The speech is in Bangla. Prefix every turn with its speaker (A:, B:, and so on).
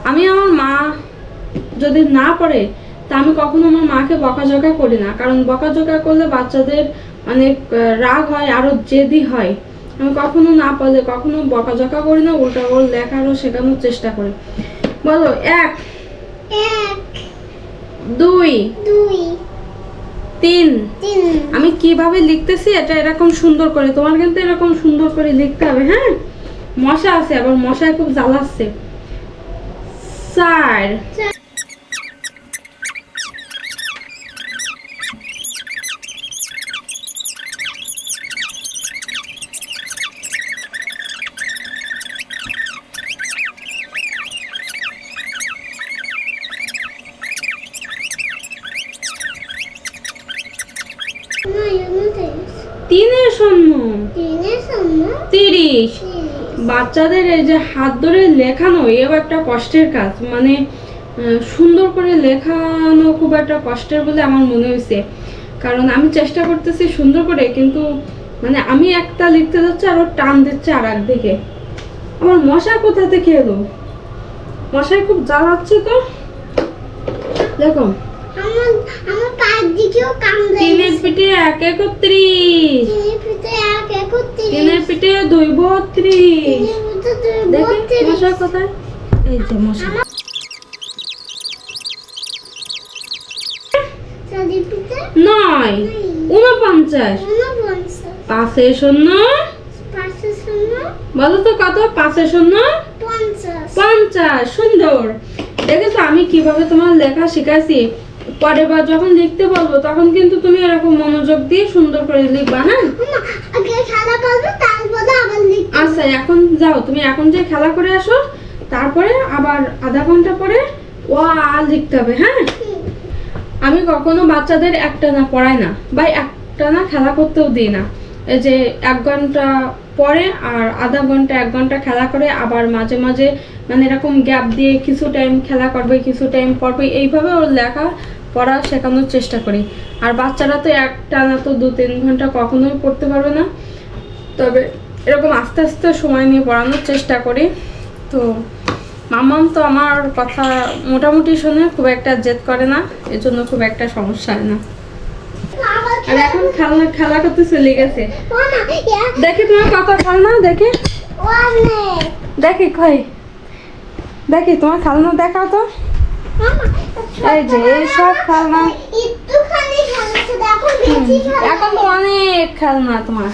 A: আমি আমার মা যদি না পড়ে তা আমি কখনো আমার মাকে বকাঝকা করি না, কারণ বকাঝকা করলে বাচ্চাদের অনেক রাগ হয়, আরো জেদি হয়। আমি কখনো না পারলে কখনো বকাঝকা করি না, উল্টা ওর লেখা আরো শেখানোর চেষ্টা করি। বলো 1 2 3। আমি কিভাবে লিখতেছি এটা এরকম সুন্দর করে, তোমার কিন্তু এরকম সুন্দর করে লিখতে হবে। হ্যাঁ, মশা আছে, আবার মশায় খুব জ্বালাচ্ছে। 4 3 শূন্য 30। বাচ্চাদের এই যে হাত ধরে লেখানো এও একটা কষ্টের কাজ, মানে সুন্দর করে লেখানো খুব একটা কষ্টের বলে আমার মনে হয়েছে। কারণ আমি চেষ্টা করতেছি সুন্দর করে, কিন্তু মানে আমি একটা লিখতে যাচ্ছি আর টান দিচ্ছে আর একদিকে। আমার মশা কোথা থেকে এলো? মশাই খুব জ্বালাচ্ছে তো। দেখো
B: আমার পায়ের দিকেও কামড়ায়।
A: 3 পিঠে 1 31, 3 পিঠে 2 32। দেখি মশা কোথায়? এই যে মশা। 9 49। 5 শূন্য। বলো তো কত? 5 শূন্য 50। সুন্দর। দেখেছো আমি কিভাবে তোমার লেখা শিখাইছি? পরের বার যখন লিখতে বলবো তখন কিন্তু তুমি এরকম মনোযোগ দিয়ে সুন্দর করে লিখবা। হ্যাঁ, আচ্ছা এখন যাও, তুমি এখন যে খেলা করে আসো, তারপরে আবার আধা ঘন্টা পরে ও আর লিখতে হবে। হ্যাঁ, আমি কখনো বাচ্চাদের একটানা পড়াই না বা একটানা খেলা করতেও দিই না। এই যে 1 ঘন্টা পরে আর আধা ঘন্টা 1 ঘন্টা খেলা করে, আবার মাঝে মাঝে মানে এরকম গ্যাপ দিয়ে কিছু টাইম খেলা করবে, কিছু টাইম পড়বে, এইভাবে ওর লেখা পড়া শেখানোর চেষ্টা করি। আর বাচ্চারা তো একটানা তো 2-3 ঘন্টা কখনোই পড়তে পারবে না, তবে এরকম আস্তে আস্তে সময় নিয়ে পড়ানোর চেষ্টা করি। তো মামাম তো আমার কথা মোটামুটি শোনে, খুব একটা জেদ করে না, এজন্য খুব একটা সমস্যা হয় না। আর এখন খেলা করতে চলে গেছে। দেখি তোমার কত খেলনা, দেখি দেখি কই, দেখি তোমার খেলনা দেখাও তো। এই যে সব খেলনা, এখন তো অনেক খেলনা তোমার।